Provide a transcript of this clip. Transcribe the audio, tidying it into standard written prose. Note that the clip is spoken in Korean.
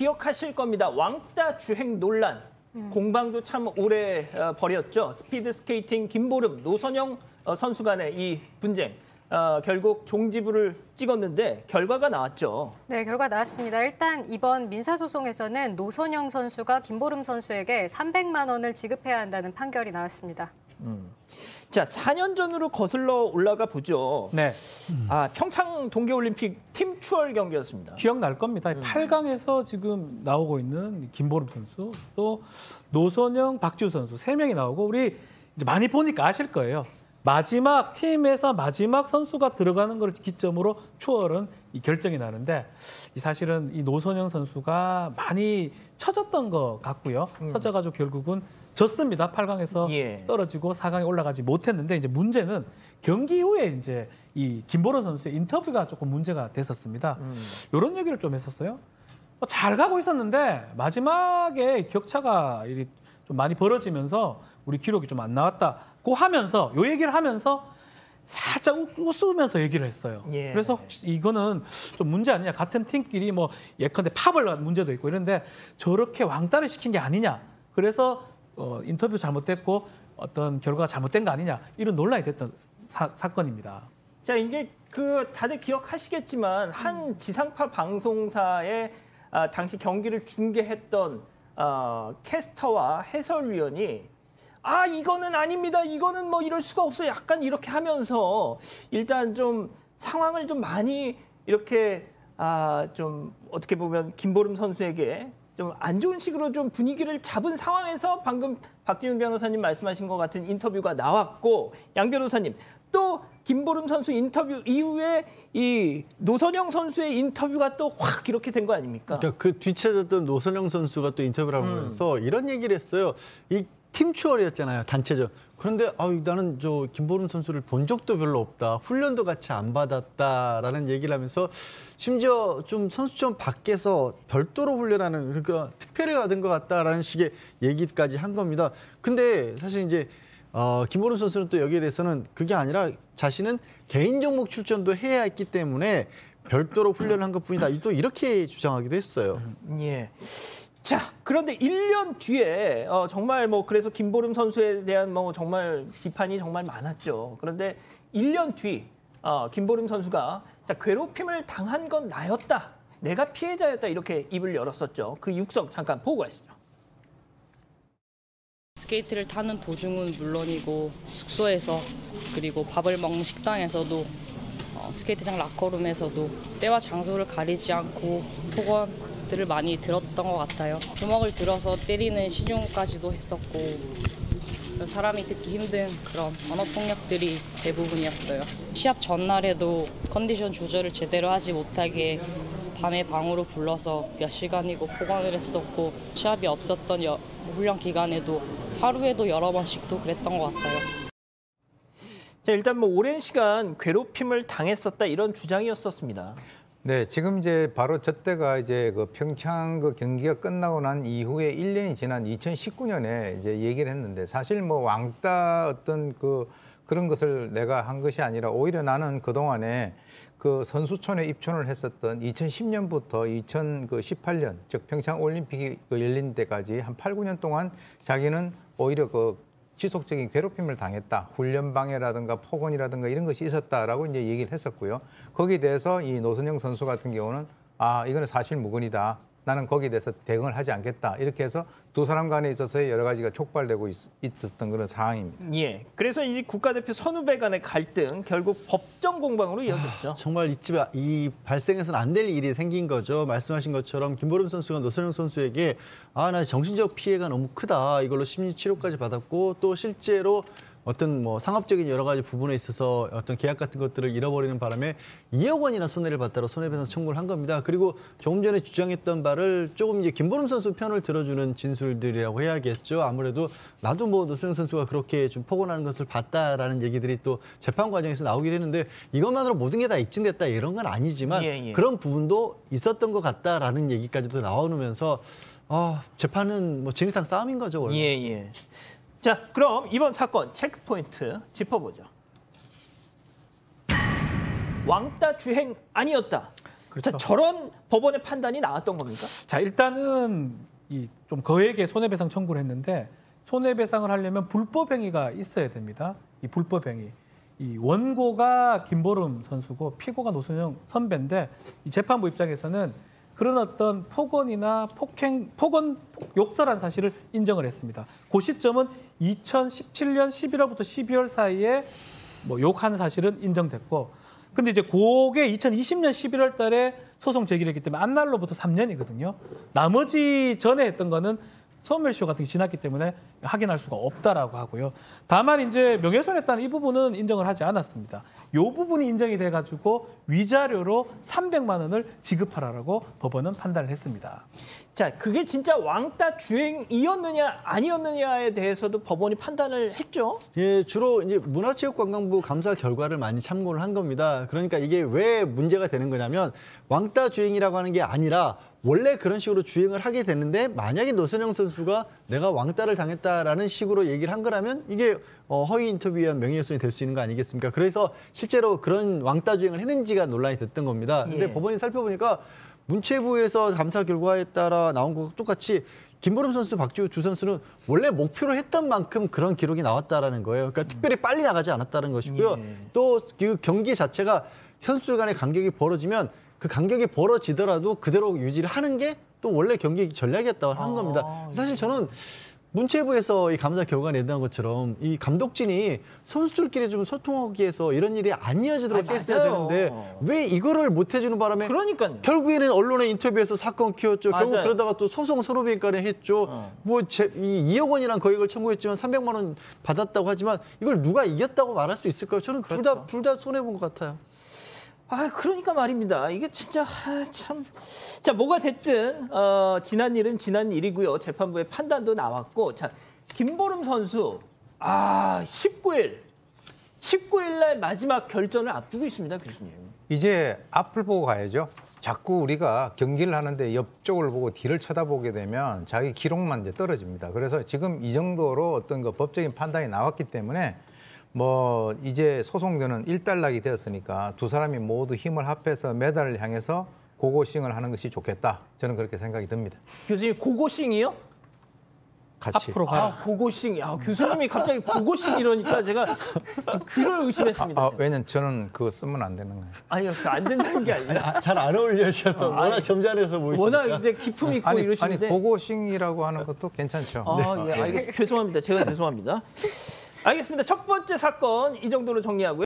기억하실 겁니다. 왕따 주행 논란. 공방도 참 오래 벌였죠. 스피드 스케이팅 김보름, 노선영 선수 간의 이 분쟁. 결국 종지부를 찍었는데 결과가 나왔죠. 네, 결과 나왔습니다. 일단 이번 민사소송에서는 노선영 선수가 김보름 선수에게 300만 원을 지급해야 한다는 판결이 나왔습니다. 자, 4년 전으로 거슬러 올라가 보죠. 네. 평창 동계올림픽 팀 추월 경기였습니다. 기억날 겁니다. 8강에서 지금 나오고 있는 김보름 선수, 또 노선영, 박지우 선수 3명이 나오고 우리 이제 많이 보니까 아실 거예요. 마지막 팀에서 마지막 선수가 들어가는 걸 기점으로 추월은 이 결정이 나는데 사실은 이 노선영 선수가 많이 처졌던 것 같고요. 처져가지고 결국은 졌습니다. 8강에서 떨어지고 4강에 올라가지 못했는데 이제 문제는 경기 이후에 이제 이 김보름 선수의 인터뷰가 조금 문제가 됐었습니다. 이런 얘기를 좀 했었어요. 잘 가고 있었는데 마지막에 격차가 좀 많이 벌어지면서 우리 기록이 좀 안 나왔다고 하면서 요 얘기를 하면서 살짝 웃으면서 얘기를 했어요. 그래서 혹시 이거는 좀 문제 아니냐. 같은 팀끼리 뭐 예컨대 팝을 한 문제도 있고 이런데 저렇게 왕따를 시킨 게 아니냐. 그래서 인터뷰 잘못됐고 어떤 결과가 잘못된 거 아니냐. 이런 논란이 됐던 사건입니다. 자, 이게 다들 기억하시겠지만 한 지상파 방송사의 당시 경기를 중계했던 캐스터와 해설위원이 이거는 아닙니다. 이거는 뭐 이럴 수가 없어요. 약간 이렇게 하면서 일단 좀 상황을 좀 많이 이렇게 좀 어떻게 보면 김보름 선수에게 좀 안 좋은 식으로 좀 분위기를 잡은 상황에서 방금 박지훈 변호사님 말씀하신 것 같은 인터뷰가 나왔고 양 변호사님 또 김보름 선수 인터뷰 이후에 이 노선영 선수의 인터뷰가 또 확 이렇게 된 거 아닙니까? 그러니까 그 뒤쳐졌던 노선영 선수가 또 인터뷰를 하면서 이런 얘기를 했어요. 이 팀 추월이었잖아요, 단체전. 그런데 나는 저 김보름 선수를 본 적도 별로 없다. 훈련도 같이 안 받았다라는 얘기를 하면서 심지어 좀 선수촌 밖에서 별도로 훈련하는 그러니까 특별히 받은 것 같다라는 식의 얘기까지 한 겁니다. 근데 사실 이제 김보름 선수는 또 여기에 대해서는 그게 아니라 자신은 개인 종목 출전도 해야 했기 때문에 별도로 훈련한 것뿐이다. 또 이렇게 주장하기도 했어요. 자, 그런데 1년 뒤에 정말 그래서 김보름 선수에 대한 정말 비판이 정말 많았죠. 그런데 1년 뒤 김보름 선수가 괴롭힘을 당한 건 나였다. 내가 피해자였다. 이렇게 입을 열었었죠. 그 육성 잠깐 보고 가시죠. 스케이트를 타는 도중은 물론이고 숙소에서 그리고 밥을 먹는 식당에서도 스케이트장 라커룸에서도 때와 장소를 가리지 않고 폭언들을 많이 들었던 것 같아요. 주먹을 들어서 때리는 신용까지도 했었고 사람이 듣기 힘든 그런 언어폭력들이 대부분이었어요. 시합 전날에도 컨디션 조절을 제대로 하지 못하게 밤에 방으로 불러서 몇 시간이고 폭언을 했었고 시합이 없었던 훈련 기간에도 하루에도 여러 번씩 또 그랬던 것 같아요. 자, 일단 오랜 시간 괴롭힘을 당했었다 이런 주장이었었습니다. 네, 지금 이제 바로 저때가 이제 그 평창 그 경기가 끝나고 난 이후에 1년이 지난 2019년에 이제 얘기를 했는데 사실 왕따 어떤 그런 것을 내가 한 것이 아니라 오히려 나는 그동안에 그 선수촌에 입촌을 했었던 2010년부터 2018년, 즉 평창 올림픽이 열린 때까지 한 8, 9년 동안 자기는 오히려 지속적인 괴롭힘을 당했다. 훈련 방해라든가 폭언이라든가 이런 것이 있었다라고 이제 얘기를 했었고요. 거기에 대해서 이 노선영 선수 같은 경우는 이거는 사실 무근이다. 나는 거기에 대해서 대응을 하지 않겠다. 이렇게 해서 두 사람 간에 있어서의 여러 가지가 촉발되고 있었던 그런 상황입니다. 그래서 이제 국가대표 선후배 간의 갈등 결국 법정 공방으로 이어졌죠. 정말 이 발생해서는 안 될 일이 생긴 거죠. 말씀하신 것처럼 김보름 선수가 노선영 선수에게 나 정신적 피해가 너무 크다. 이걸로 심리 치료까지 받았고 또 실제로 어떤 상업적인 여러 가지 부분에 있어서 어떤 계약 같은 것들을 잃어버리는 바람에 2억 원이나 손해를 봤다고 손해배상 청구를 한 겁니다. 그리고 조금 전에 주장했던 바를 조금 이제 김보름 선수 편을 들어주는 진술들이라고 해야겠죠. 아무래도 나도 노선영 선수가 그렇게 좀 폭언하는 것을 봤다라는 얘기들이 또 재판 과정에서 나오게 되는데 이것만으로 모든 게 다 입증됐다 이런 건 아니지만 그런 부분도 있었던 것 같다라는 얘기까지도 나오면서 재판은 진흙탕 싸움인 거죠. 원래. 자, 그럼 이번 사건 체크포인트 짚어보죠. 왕따 주행 아니었다. 그렇죠. 자, 저런 법원의 판단이 나왔던 겁니까? 자, 일단은 이 좀 거액의 손해배상 청구를 했는데 손해배상을 하려면 불법행위가 있어야 됩니다. 이 불법행위. 이 원고가 김보름 선수고 피고가 노선영 선배인데 이 재판부 입장에서는 그런 어떤 폭언이나 폭언, 욕설한 사실을 인정을 했습니다. 그 시점은 2017년 11월부터 12월 사이에 뭐 욕한 사실은 인정됐고, 근데 이제 그게 2020년 11월 달에 소송 제기를 했기 때문에 안날로부터 3년이거든요. 나머지 전에 했던 거는 소멸시효 같은 게 지났기 때문에 확인할 수가 없다라고 하고요. 다만 이제 명예훼손했다는 이 부분은 인정을 하지 않았습니다. 이 부분이 인정이 돼가지고 위자료로 300만 원을 지급하라고 법원은 판단을 했습니다. 자, 그게 진짜 왕따 주행이었느냐 아니었느냐에 대해서도 법원이 판단을 했죠. 예, 주로 이제 문화체육관광부 감사 결과를 많이 참고를 한 겁니다. 그러니까 이게 왜 문제가 되는 거냐면 왕따 주행이라고 하는 게 아니라 원래 그런 식으로 주행을 하게 되는데 만약에 노선영 선수가 내가 왕따를 당했다라는 식으로 얘기를 한 거라면 이게 허위 인터뷰에 의한 명예훼손이 될 수 있는 거 아니겠습니까? 그래서 실제로 그런 왕따 주행을 했는지가 논란이 됐던 겁니다. 근데 예. 법원이 살펴보니까 문체부에서 감사 결과에 따라 나온 것과 똑같이 김보름 선수, 박지우 두 선수는 원래 목표로 했던 만큼 그런 기록이 나왔다라는 거예요. 그러니까 특별히 빨리 나가지 않았다는 것이고요. 예. 또 그 경기 자체가 선수들 간의 간격이 벌어지면 그 간격이 벌어지더라도 그대로 유지를 하는 게 또 원래 경기 전략이었다고 하는 겁니다. 사실 저는 문체부에서 이 감사 결과 내놓은 것처럼 이 감독진이 선수들끼리 좀 소통하기 위해서 이런 일이 안 이어지도록 아니, 했어야 맞아요. 되는데 왜 이거를 못 해주는 바람에 그러니까요. 결국에는 언론의 인터뷰에서 사건 키웠죠. 결국 맞아요. 그러다가 또 소송 선후배인간에 했죠. 뭐 이 2억 원이란 거액을 청구했지만 300만 원 받았다고 하지만 이걸 누가 이겼다고 말할 수 있을까요? 저는 그렇죠. 둘 다 손해 본 것 같아요. 아, 그러니까 말입니다. 이게 진짜 참. 자, 뭐가 됐든 지난 일은 지난 일이고요. 재판부의 판단도 나왔고, 자, 김보름 선수 19일 날 마지막 결전을 앞두고 있습니다, 교수님. 이제 앞을 보고 가야죠. 자꾸 우리가 경기를 하는데 옆쪽을 보고 뒤를 쳐다보게 되면 자기 기록만 이제 떨어집니다. 그래서 지금 이 정도로 어떤 그 법적인 판단이 나왔기 때문에 뭐 이제 소송전은 일단락이 되었으니까 두 사람이 모두 힘을 합해서 메달을 향해서 고고싱을 하는 것이 좋겠다. 저는 그렇게 생각이 듭니다. 교수님, 고고싱이요? 같이. 앞으로 가요. 고고싱. 야, 교수님이 갑자기 고고싱 이러니까 제가 귀를 의심했습니다. 왜냐면 저는 그거 쓰면 안 되는 거예요. 아니요, 안 된다는 게 아니라. 잘 안 어울리셔서 워낙 점잖아서 보이시니까. 워낙 이제 기품 있고 아니 이러시는데. 고고싱이라고 하는 것도 괜찮죠. 예, 알겠습니다. 죄송합니다. 제가 죄송합니다. 알겠습니다. 첫 번째 사건 이 정도로 정리하고요.